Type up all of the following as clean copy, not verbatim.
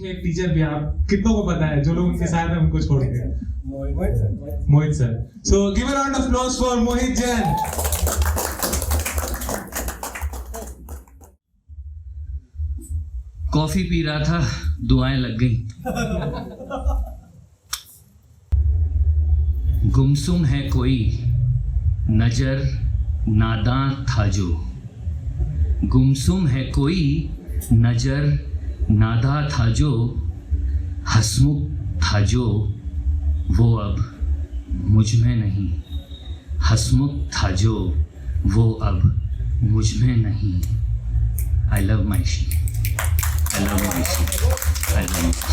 में एक टीचर भी आप कितनों को पता है जो लोग उनके साथ हैं उनको छोड़ के? Mohit sir. So give a round of applause for Mohit Jain. Coffee पी रहा था, दुआएं लग गई. गुमसुम है कोई, नजर नादां था जो. गुमसुम है कोई, नजर नादा था जो. हसमुख था जो, वो अब मुझ में नहीं. हसमुख था जो, वो अब मुझ में नहीं. I love my she. I love my she. I love my she.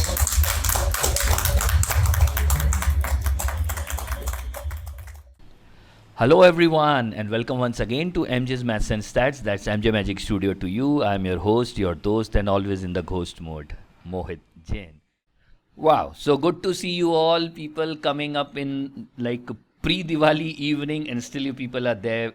Hello everyone and welcome once again to MJ's Maths and Stats. That's MJ Magic Studio to you. I'm your host, your host and always in the ghost mode, Mohit Jain. Wow, so good to see you all people coming up in like pre-Diwali evening and still you people are there.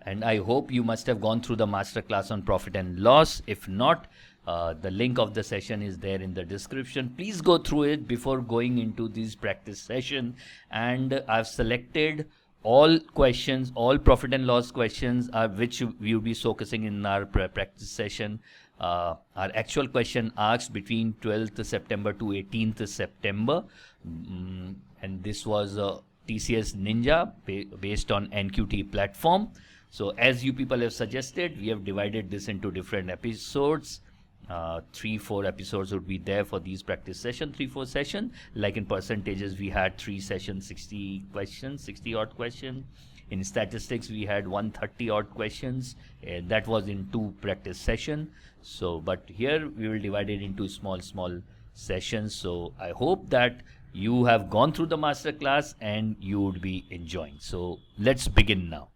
And I hope you must have gone through the masterclass on profit and loss. If not, the link of the session is there in the description. Please go through it before going into this practice session. And I've selected all questions, all profit and loss questions which we will be focusing in our practice session. Our actual question asked between 12th September to 18th September. And this was TCS Ninja based on NQT platform. So as you people have suggested, we have divided this into different episodes. 3-4 episodes would be there for these practice session, 3-4 session. Like in percentages, we had 3 sessions, 60 questions, 60 odd questions. In statistics, we had 130 odd questions. That was in 2 practice session. So, but here we will divide it into small sessions. So I hope that you have gone through the master class and you would be enjoying. So let's begin now.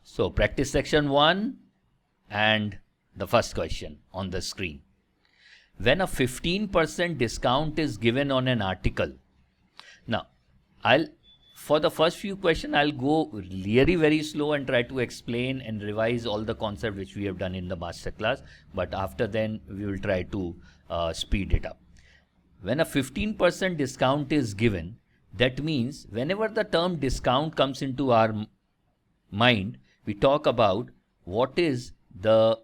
So practice section 1 and the first question on the screen. When a 15% discount is given on an article. Now, for the first few questions, I'll go really very slow and try to explain and revise all the concepts which we have done in the master class. But after then, we will try to speed it up. When a 15% discount is given, that means whenever the term discount comes into our mind, we talk about what is the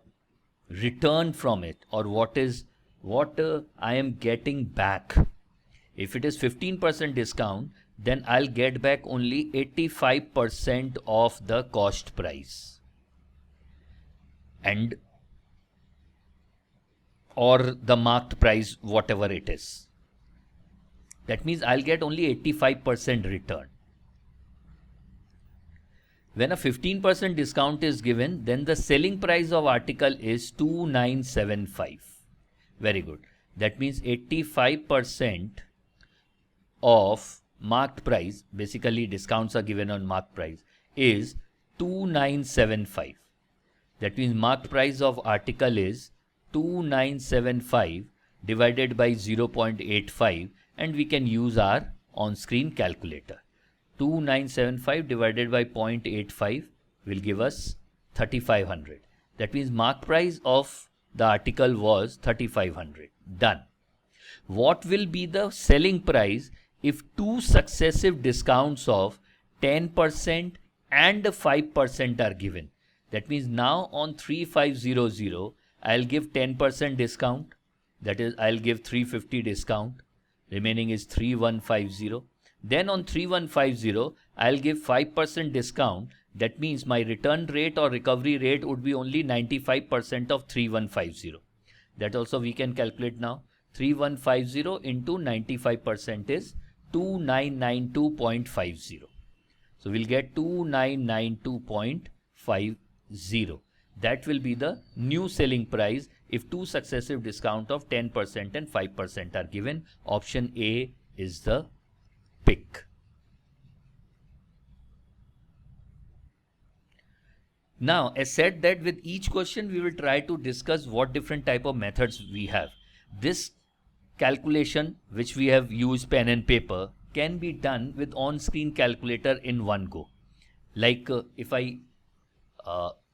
return from it or what I am getting back. If it is 15% discount, then I'll get back only 85% of the cost price and or the marked price, whatever it is. That means I'll get only 85% return. When a 15% discount is given, then the selling price of article is 2975. Very good. That means 85% of marked price, basically discounts are given on marked price, is 2975. That means marked price of article is 2975 divided by 0.85 and we can use our on-screen calculator. 2975 divided by 0.85 will give us 3500. That means mark price of the article was 3500. Done. What will be the selling price if 2 successive discounts of 10% and 5% are given? That means now on 3500 I'll give 10% discount. That is, I'll give 350 discount. Remaining is 3150. Then on 3150, I'll give 5% discount. That means my return rate or recovery rate would be only 95% of 3150. That also we can calculate now. 3150 into 95% is 2992.50. So we'll get 2992.50. That will be the new selling price if 2 successive discount of 10% and 5% are given. Option A is the pick. Now, as said that with each question, we will try to discuss what different type of methods we have. This calculation, which we have used pen and paper, can be done with on-screen calculator in one go. Like if I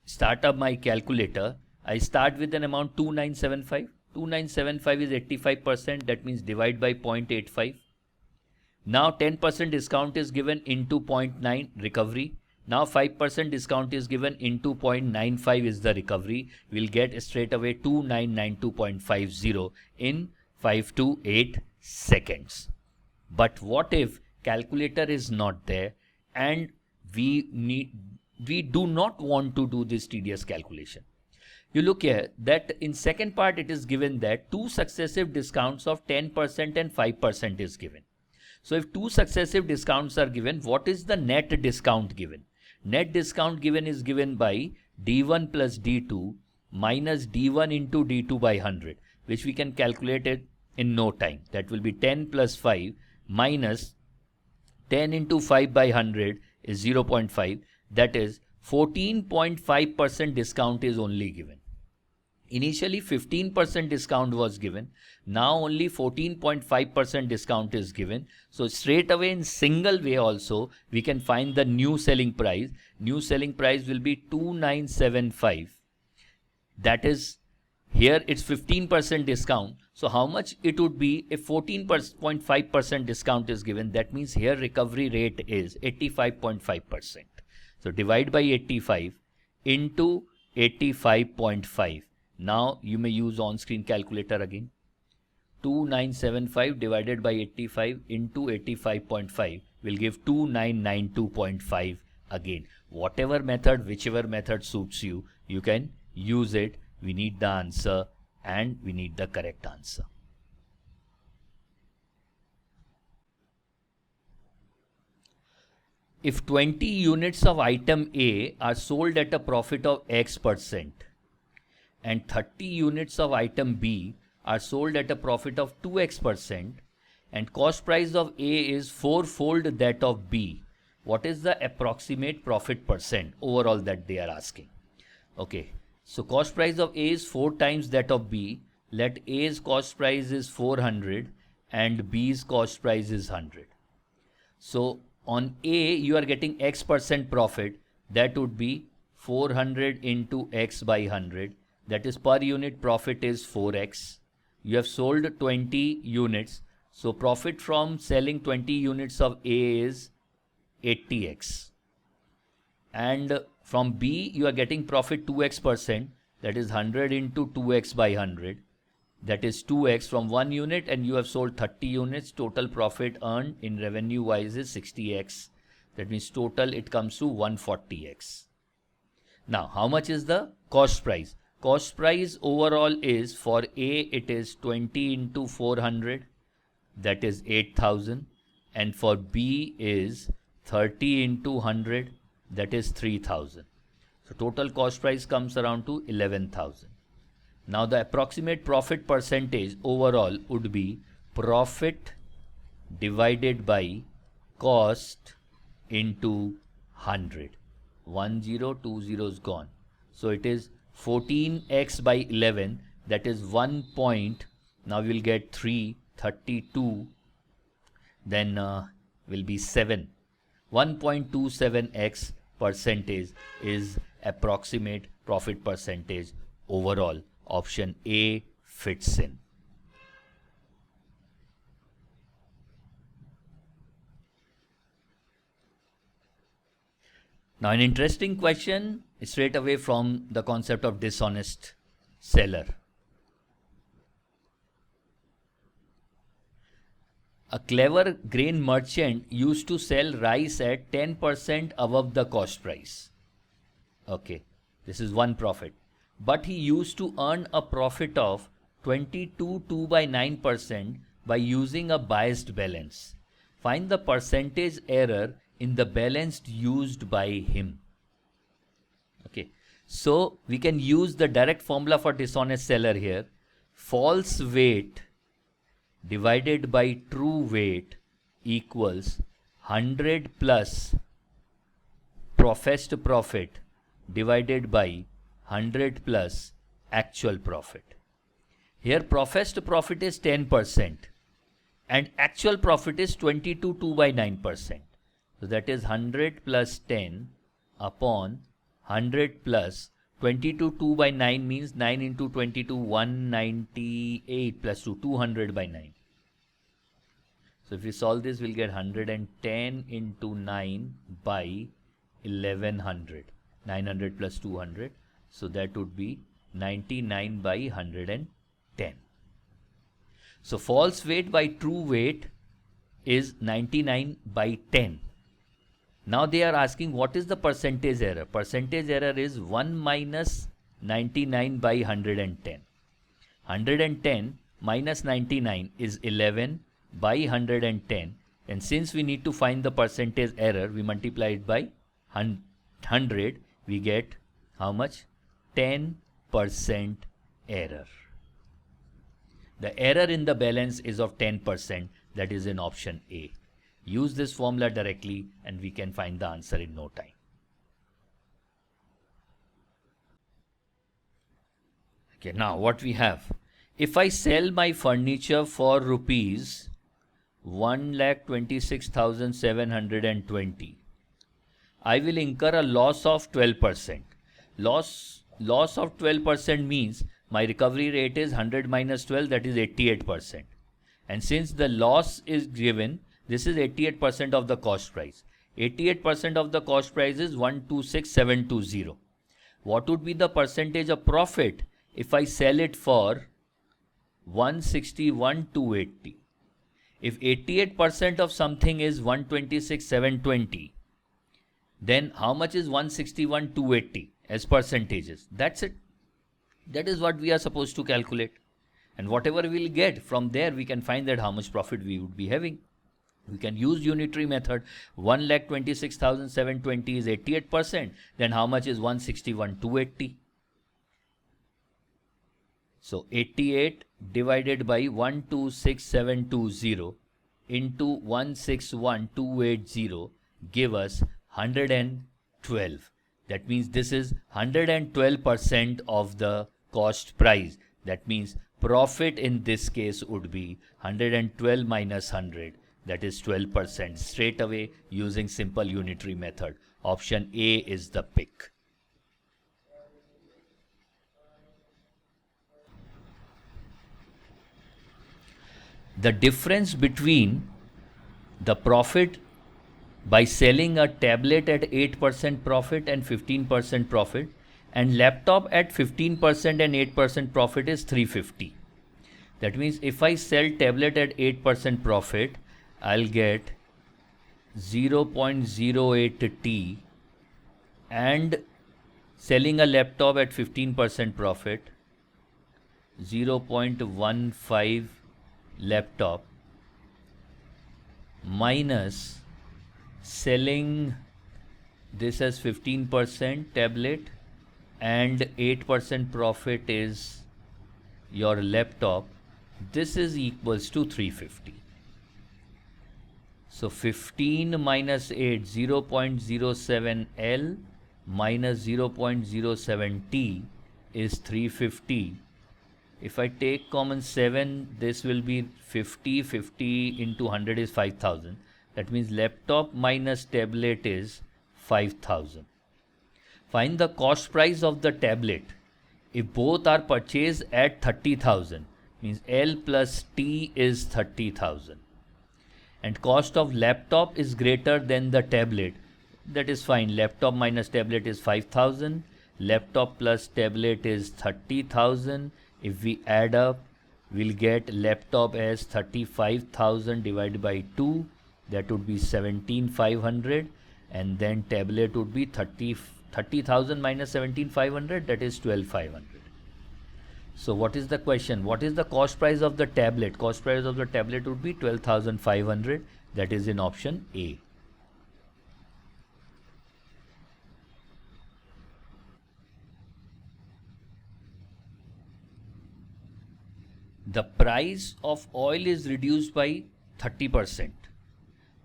start up my calculator, I start with an amount 2975. 2975 is 85%, that means divide by 0.85. Now 10% discount is given into 0.9 recovery. Now 5% discount is given into 0.95 is the recovery. We'll get straight away 2992.50 in 5 to 8 seconds. But what if calculator is not there and we do not want to do this tedious calculation? You look here that in second part it is given that two successive discounts of 10% and 5% is given. So if two successive discounts are given, what is the net discount given? Net discount given is given by D1 plus D2 minus D1 into D2 by 100, which we can calculate it in no time. That will be 10 plus 5 minus 10 into 5 by 100 is 0.5. That is 14.5% discount is only given. Initially 15% discount was given. Now only 14.5% discount is given. So straight away in single way also we can find the new selling price. New selling price will be 2975. That is, here it's 15% discount. So how much it would be if 14.5% discount is given? That means here recovery rate is 85.5%. So divide by 85 into 85.5. Now you may use on-screen calculator again. 2975 divided by 85 into 85.5 will give 2992.5 again. Whatever method, whichever method suits you, you can use it. We need the answer and we need the correct answer. If 20 units of item A are sold at a profit of X% and 30 units of item B are sold at a profit of 2x% and cost price of A is fourfold that of B, what is the approximate profit percent overall that they are asking? Okay, so cost price of A is 4 times that of B. Let A's cost price is 400 and B's cost price is 100. So on A you are getting X% profit, that would be 400 into X by 100. That is per unit profit is 4x. You have sold 20 units. So profit from selling 20 units of A is 80x. And from B you are getting profit 2x%. That is 100 into 2x by 100. That is 2x from 1 unit and you have sold 30 units. Total profit earned in revenue wise is 60x. That means total it comes to 140x. Now how much is the cost price? Cost price overall is for A it is 20 into 400, that is 8000, and for B is 30 into 100, that is 3000. So total cost price comes around to 11,000. Now the approximate profit percentage overall would be profit divided by cost into 100. 1020 is gone. So it is 14x by 11, that is 1 point. Now we will get 332, then will be 7. 1.27x percentage is approximate profit percentage overall. Option A fits in. Now an interesting question straight away from the concept of dishonest seller. A clever grain merchant used to sell rice at 10% above the cost price. Okay, this is one profit. But he used to earn a profit of 22.2/9% by using a biased balance. Find the percentage error in the balance used by him. Okay, so we can use the direct formula for dishonest seller here. False weight divided by true weight equals 100 plus professed profit divided by 100 plus actual profit. Here professed profit is 10% and actual profit is 22 by 9%. So that is 100 plus 10 upon 100 plus 22 2 by 9 means 9 into 22 198 plus 2 200 by 9. So if we solve this, we'll get 110 into 9 by 1100. 900 plus 200. So that would be 99 by 110. So false weight by true weight is 99 by 10. Now they are asking what is the percentage error. Percentage error is 1 minus 99 by 110. 110 minus 99 is 11 by 110, and since we need to find the percentage error, we multiply it by 100. We get how much? 10% error. The error in the balance is of 10%. That is in option A. Use this formula directly and we can find the answer in no time. Okay, now what we have? If I sell my furniture for rupees 1,26,720, I will incur a loss of 12%. Loss of 12% means my recovery rate is 100 minus 12, that is 88%. And since the loss is given, this is 88% of the cost price. 88% of the cost price is 126,720. What would be the percentage of profit if I sell it for 161,280? If 88% of something is 126,720, then how much is 161,280 as percentages? That's it. That is what we are supposed to calculate. And whatever we'll get from there, we can find that how much profit we would be having. We can use unitary method. 1,26,720 is 88%. Then how much is 161,280? So 88 divided by 126,720 into 161,280 give us 112. That means this is 112% of the cost price. That means profit in this case would be 112 minus 100. That is 12% straight away using simple unitary method. Option A is the pick. The difference between the profit by selling a tablet at 8% profit and 15% profit and laptop at 15% and 8% profit is 350. That means if I sell tablet at 8% profit, I'll get 0.08T, and selling a laptop at 15% profit, 0.15 laptop, minus selling this as 15% tablet and 8% profit is your laptop. This is equals to 350. So 15 minus 8, 0.07 L minus 0.07 T is 350. If I take common 7, this will be 50. 50 into 100 is 5,000. That means laptop minus tablet is 5,000. Find the cost price of the tablet. If both are purchased at 30,000, means L plus T is 30,000. And cost of laptop is greater than the tablet. That is fine. Laptop minus tablet is 5,000. Laptop plus tablet is 30,000. If we add up, we'll get laptop as 35,000 divided by 2. That would be 17,500. And then tablet would be 30,000 minus 17,500. That is 12,500. So what is the question? What is the cost price of the tablet? Cost price of the tablet would be 12,500. That is in option A. The price of oil is reduced by 30%,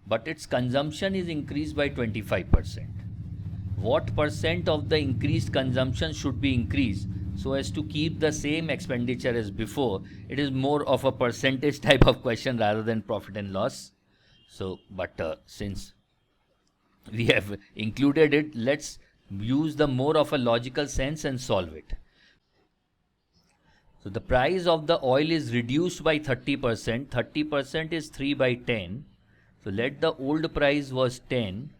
but its consumption is increased by 25%. what percent of the increased consumption should be increased so as to keep the same expenditure as before. It is more of a percentage type of question rather than profit and loss. So, but since we have included it, let's use the more of a logical sense and solve it. So the price of the oil is reduced by 30%. 30% is 3 by 10. So let the old price was 10.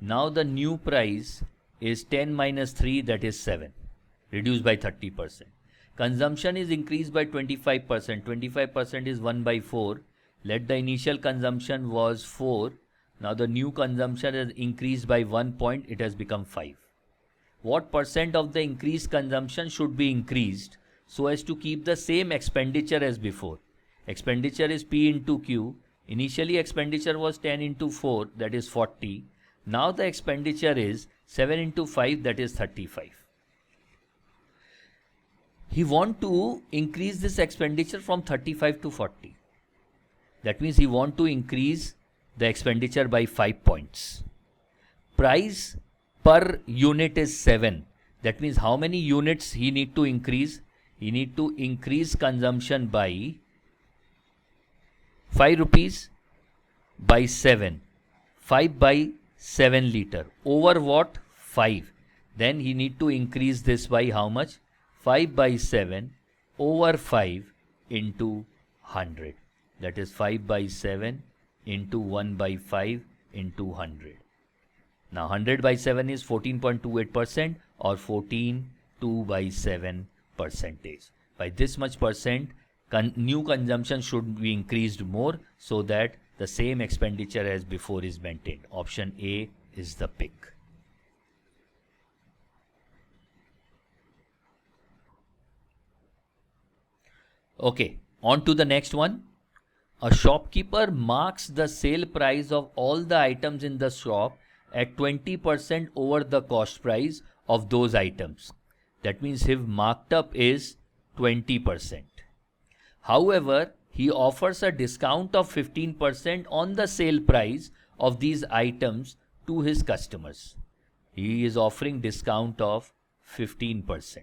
Now the new price is 10 minus 3, that is 7, reduced by 30%. Consumption is increased by 25%. 25% is 1 by 4. Let the initial consumption was 4. Now the new consumption has increased by 1 point. It has become 5. What percent of the increased consumption should be increased so as to keep the same expenditure as before? Expenditure is P into Q. Initially expenditure was 10 into 4, that is 40. Now the expenditure is 7 into 5, that is 35. He want to increase this expenditure from 35 to 40. That means he want to increase the expenditure by 5 points. Price per unit is 7. That means how many units he need to increase? He need to increase consumption by 5 rupees by 7. 5 by 7 liter. Over what? 5. Then he need to increase this by how much? 5 by 7 over 5 into 100. That is 5 by 7 into 1 by 5 into 100. Now 100 by 7 is 14.28% or 14.2 by 7 percentage. By this much percent, new consumption should be increased more so that the same expenditure as before is maintained. Option A is the pick. Okay, on to the next one. A shopkeeper marks the sale price of all the items in the shop at 20% over the cost price of those items. That means his marked up is 20%. However, he offers a discount of 15% on the sale price of these items to his customers. He is offering discount of 15%.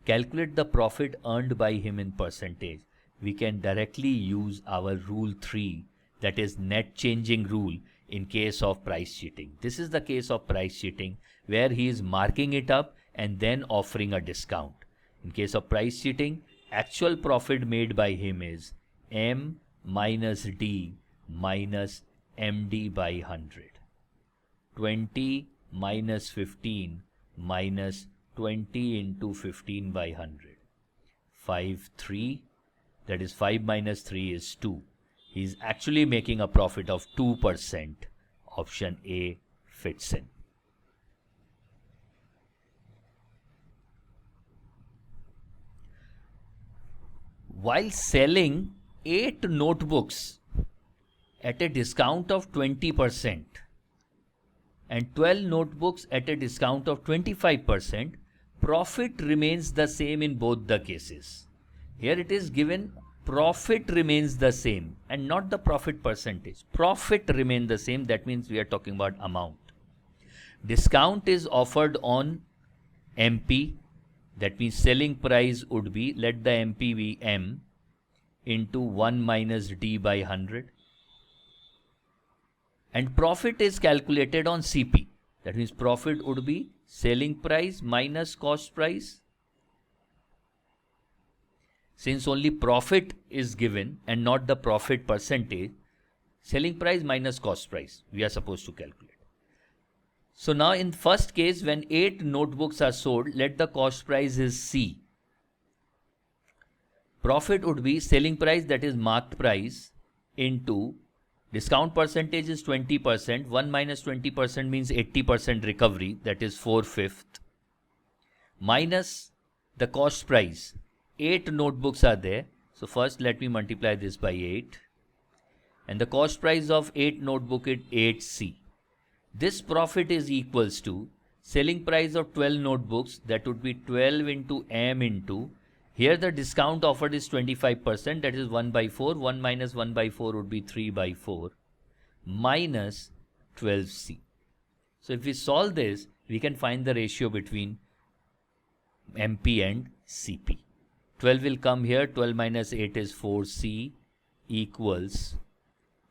Calculate the profit earned by him in percentage. We can directly use our rule 3, that is net changing rule, in case of price cheating. This is the case of price cheating where he is marking it up and then offering a discount. In case of price cheating, actual profit made by him is M minus D minus MD by 100. 20 minus 15 minus 20 into 15 by 100. 5, 3. That is 5 minus 3 is 2. He is actually making a profit of 2%. Option A fits in. While selling 8 notebooks at a discount of 20% and 12 notebooks at a discount of 25%, profit remains the same in both the cases. Here it is given profit remains the same and not the profit percentage. Profit remains the same, that means we are talking about amount. Discount is offered on MP, that means selling price would be, let the MP be M into 1 minus D by 100. And profit is calculated on CP, that means profit would be selling price minus cost price. Since only profit is given and not the profit percentage, selling price minus cost price we are supposed to calculate. So now in first case, when 8 notebooks are sold, let the cost price is C. Profit would be selling price, that is marked price, into discount percentage is 20%. 1 minus 20% means 80% recovery, that is 4/5, minus the cost price. 8 notebooks are there. So first let me multiply this by 8. And the cost price of 8 notebook is 8C. This profit is equals to selling price of 12 notebooks, that would be 12 into M into, here the discount offered is 25%, that is 1 by 4. 1 minus 1 by 4 would be 3 by 4 minus 12C. So if we solve this, we can find the ratio between MP and CP. 12 will come here. 12 minus 8 is 4C equals,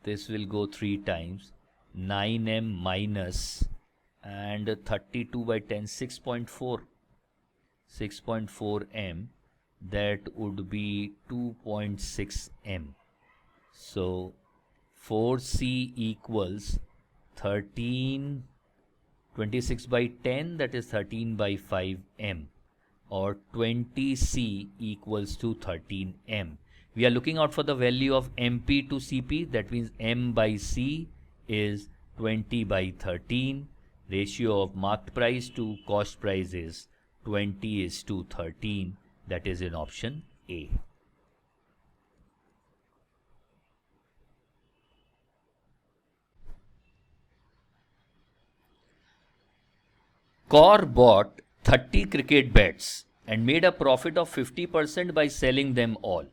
this will go 3 times, 9M minus, and 32 by 10, 6.4. 6.4 M, that would be 2.6 M. So 4C equals 13, 26 by 10, that is 13 by 5 M, or 20C equals to 13 M. We are looking out for the value of MP to CP, that means M by C is 20 by 13. Ratio of marked price to cost price is 20 is to 13, that is in option A. Kaur bought 30 cricket bats and made a profit of 50% by selling them all.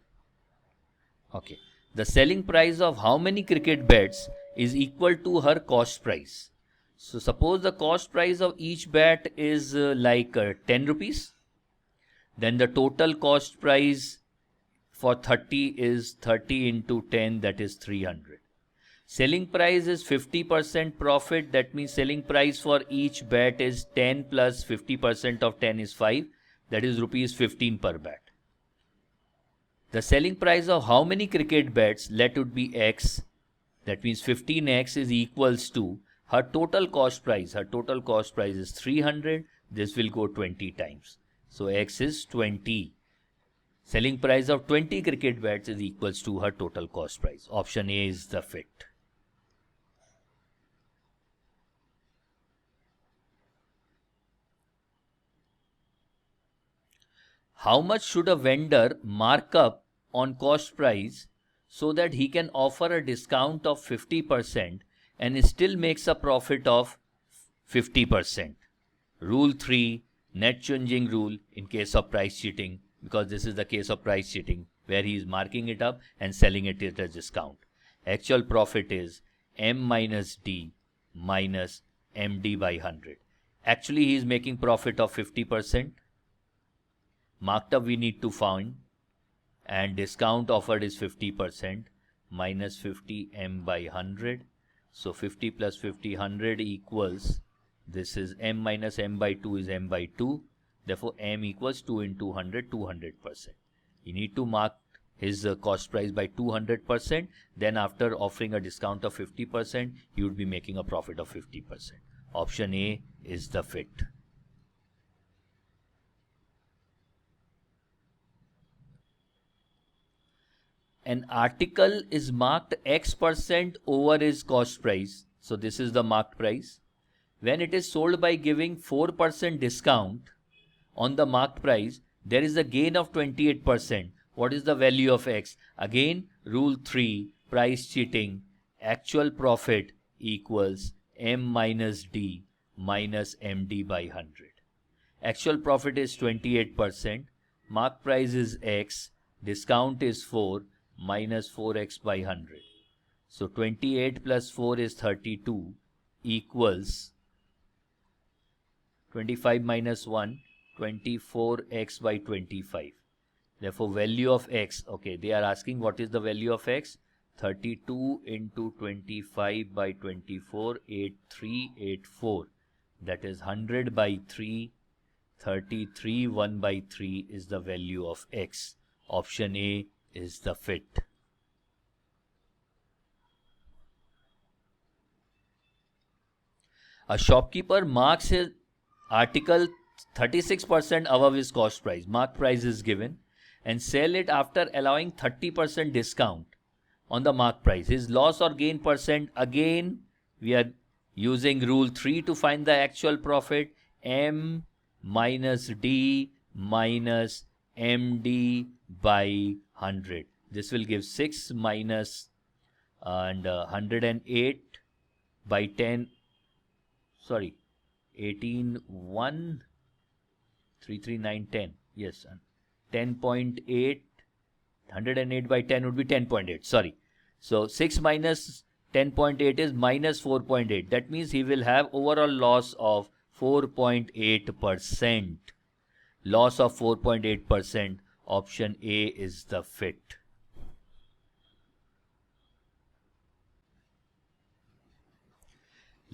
Okay, the selling price of how many cricket bats is equal to her cost price. So suppose the cost price of each bat is 10 rupees. Then the total cost price for 30 is 30 into 10, that is 300. Selling price is 50% profit, that means selling price for each bat is 10 plus 50% of 10 is 5, that is rupees 15 per bat. The selling price of how many cricket bats, let it be X, that means 15X is equals to her total cost price. Her total cost price is 300. This will go 20 times. So X is 20. Selling price of 20 cricket bats is equals to her total cost price. Option A is the fit. How much should a vendor mark up on cost price so that he can offer a discount of 50% and still makes a profit of 50%? Rule 3, net changing rule in case of price cheating, because this is the case of price cheating where he is marking it up and selling it at a discount. Actual profit is M minus D minus MD by 100. Actually, he is making profit of 50%. Marked up we need to find, and discount offered is 50% minus 50 M by 100. So 50 plus 50, 100 equals, this is M minus M by 2 is M by 2. Therefore, M equals 2 into 100, 200%. You need to mark his cost price by 200%. Then after offering a discount of 50%, you would be making a profit of 50%. Option A is the fit. An article is marked X% over its cost price. So this is the marked price. When it is sold by giving 4% discount on the marked price, there is a gain of 28%. What is the value of X? Again, rule 3, price cheating. Actual profit equals M minus D minus MD by 100. Actual profit is 28%. Marked price is X. Discount is 4 minus 4X by 100. So 28 plus 4 is 32 equals 25 minus 1, 24X by 25. Therefore, value of X, okay, they are asking what is the value of X? 32 into 25 by 24, 8384. That is 100 by 3, 33, 1 by 3 is the value of X. Option A is the fit. A shopkeeper marks his article 36% above his cost price. Marked price is given, and sell it after allowing 30% discount on the marked price. His loss or gain percent, again we are using rule 3 to find the actual profit. M minus D minus MD by 100. This will give 6 minus and 108 by 10. Sorry, 18, 1, 3, 3, 9, 10. Yes, 10.8. 108 by 10 would be 10.8. Sorry. So 6 minus 10.8 is minus 4.8. That means he will have overall loss of 4.8%. Loss of 4.8%. Option A is the fit.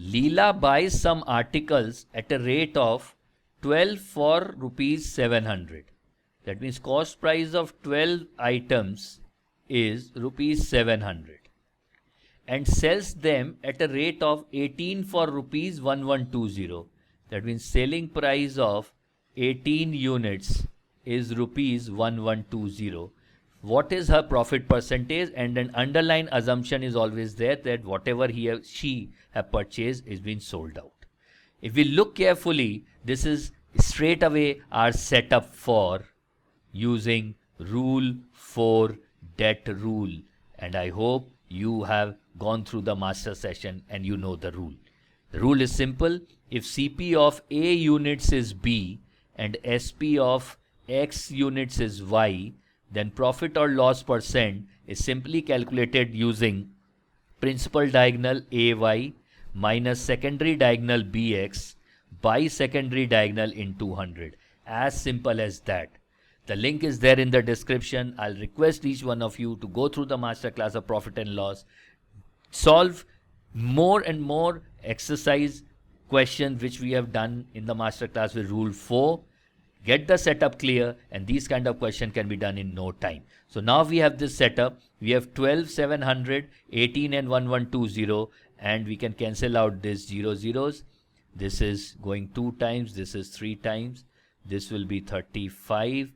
Leela buys some articles at a rate of 12 for rupees 700. That means cost price of 12 items is rupees 700 and sells them at a rate of 18 for rupees 1120. That means selling price of 18 units is rupees 1120. What is her profit percentage? And an underlying assumption is always there that whatever she have purchased is being sold out. If we look carefully, this is straight away our setup for using Rule 4 debt rule. And I hope you have gone through the master session and you know the rule. The rule is simple. If CP of A units is B and SP of X units is Y, then profit or loss percent is simply calculated using principal diagonal AY minus secondary diagonal BX by secondary diagonal into 100. As simple as that. The link is there in the description. I'll request each one of you to go through the masterclass of profit and loss, solve more and more exercise questions which we have done in the masterclass with Rule 4. Get the setup clear, and these kind of questions can be done in no time. So now we have this setup. We have 12, 700, 18 and 1120, and we can cancel out these 0 zeros. This is going 2 times, this is 3 times. This will be 35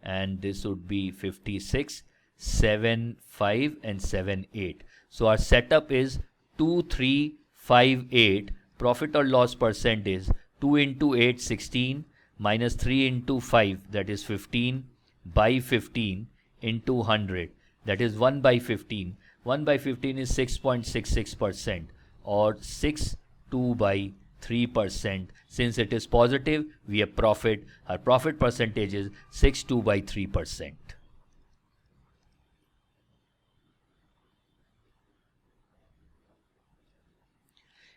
and this would be 56, 7, 5 and 7, 8. So our setup is 2, 3, 5, 8. Profit or loss percent is 2 into 8, 16. Minus 3 into 5, that is 15, by 15 into 100, that is 1 by 15. 1 by 15 is 6.66% or 6.2 by 3%. Since it is positive, we have profit. Our profit percentage is 6.2 by 3%.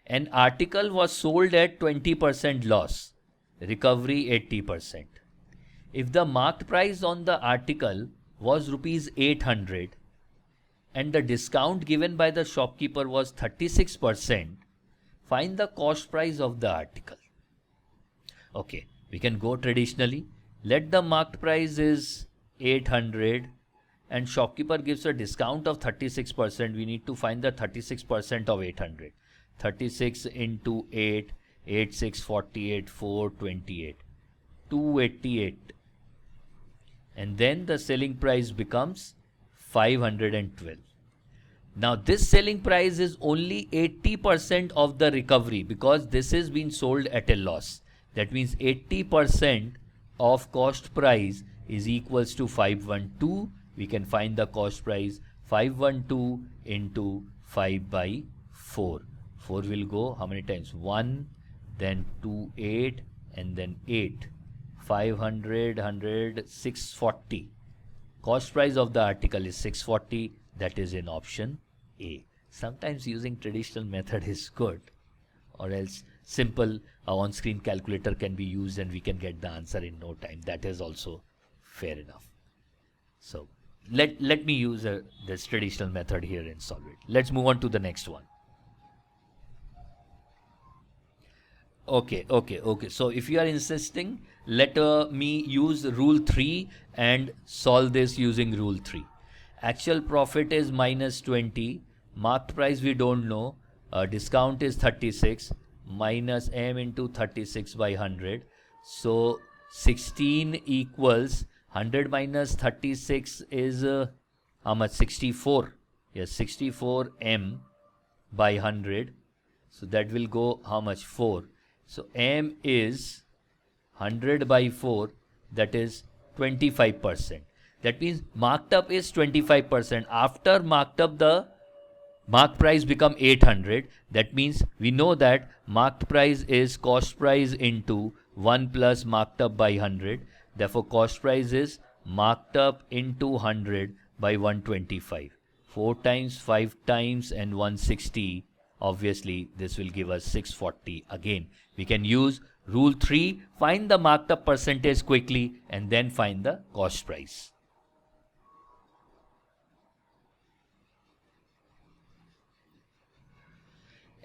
An article was sold at 20% loss. Recovery 80%. If the marked price on the article was rupees 800 and the discount given by the shopkeeper was 36%, find the cost price of the article. Okay, we can go traditionally. Let the marked price is 800 and shopkeeper gives a discount of 36%. We need to find the 36% of 800. 36 into 8. 8, 6, 48, 4, 28, 288. And then the selling price becomes 512. Now this selling price is only 80% of the recovery because this is being sold at a loss. That means 80% of cost price is equals to 512. We can find the cost price 512 into 5 by 4. 4 will go how many times? 1. Then 2, 8 and then 8, 500, 100, 640. Cost price of the article is 640. That is in option A. Sometimes using traditional method is good, or else simple on-screen calculator can be used and we can get the answer in no time. That is also fair enough. So let me use this traditional method here and solve it. Let's move on to the next one. Okay. So if you are insisting, let me use Rule 3 and solve this using Rule 3. Actual profit is minus 20. Marked price we don't know. Discount is 36. Minus M into 36 by 100. So 16 equals 100 minus 36 is how much? 64. Yes, 64 M by 100. So that will go how much? 4. So M is 100 by 4, that is 25%. That means marked up is 25%. After marked up, the marked price become 800. That means we know that marked price is cost price into 1 plus marked up by 100. Therefore cost price is marked up into 100 by 125. 4 times, 5 times and 160. Obviously, this will give us 640. Again, we can use rule 3, find the marked up percentage quickly and then find the cost price.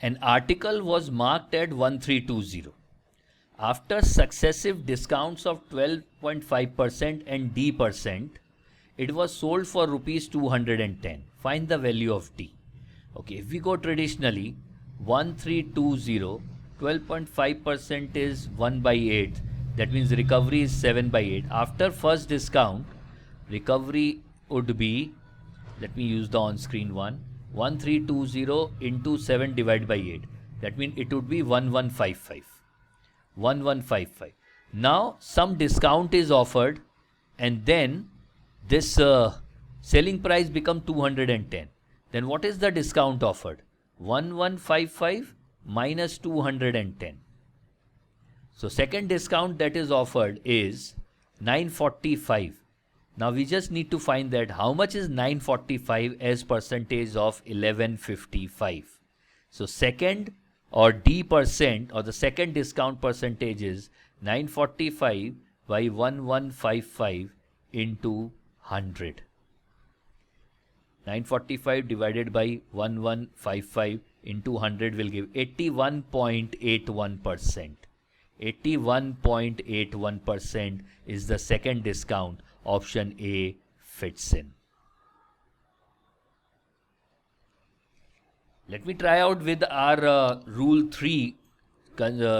An article was marked at 1320. After successive discounts of 12.5% and D%, it was sold for rupees 210. Find the value of D. Okay, if we go traditionally, 1320, 12.5% is 1 by 8. That means recovery is 7 by 8. After first discount, recovery would be, let me use the on-screen one, 1320 into 7 divided by 8. That means it would be 1155. 1155. Now some discount is offered and then this selling price become 210. Then what is the discount offered? 1155 minus 210. So second discount that is offered is 945. Now we just need to find that how much is 945 as percentage of 1155. So second or D% or the second discount percentage is 945 by 1155 into 100. 945 divided by 1155 into 100 will give 81.81%. 81.81% is the second discount. Option A fits in. Let me try out with our rule 3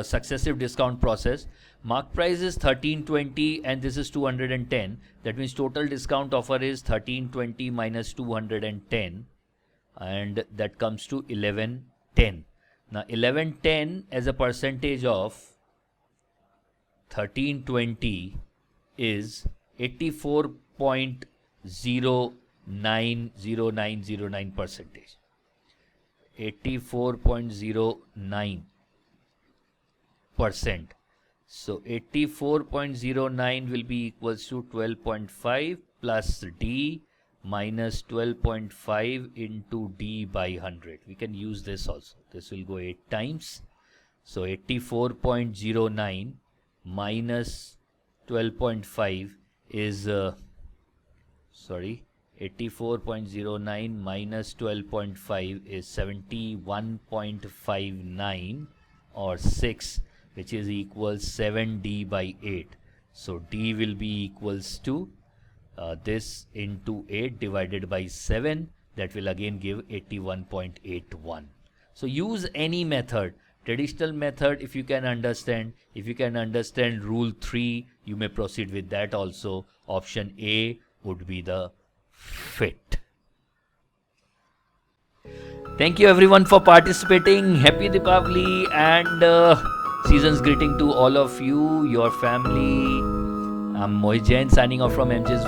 successive discount process. Mark price is 1320 and this is 210. That means total discount offer is 1320 minus 210 and that comes to 1110. Now 1110 as a percentage of 1320 is 84.090909 percentage. 84.09%. So 84.09 will be equals to 12.5 plus D minus 12.5 into D by 100. We can use this also. This will go 8 times. So 84.09 minus 12.5 is 84.09 minus 12.5 is 71.59 or 6, which is equals 7D by 8. So D will be equals to this into 8 divided by 7. That will again give 81.81. So use any method. Traditional method, if you can understand rule 3, you may proceed with that also. Option A would be the fit. Thank you everyone for participating. Happy Deepavali and season's greeting to all of you, your family. I'm Mohit Jain signing off from MJ's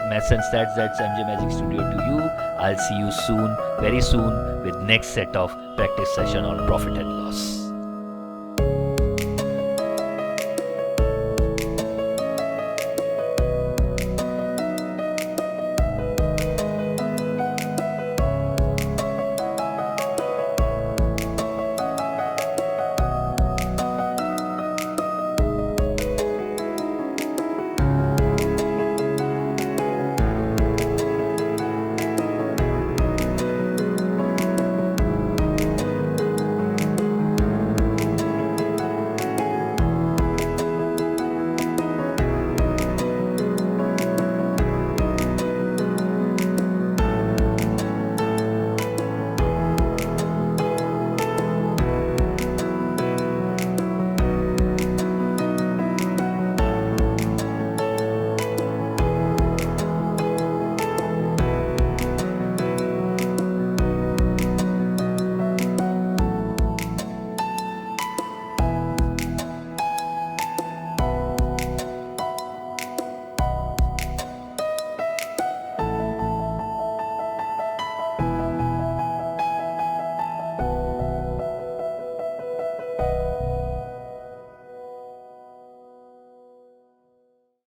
Maths and Stats. That's MJ Magic Studio to you. I'll see you soon, very soon, with next set of practice session on profit and loss.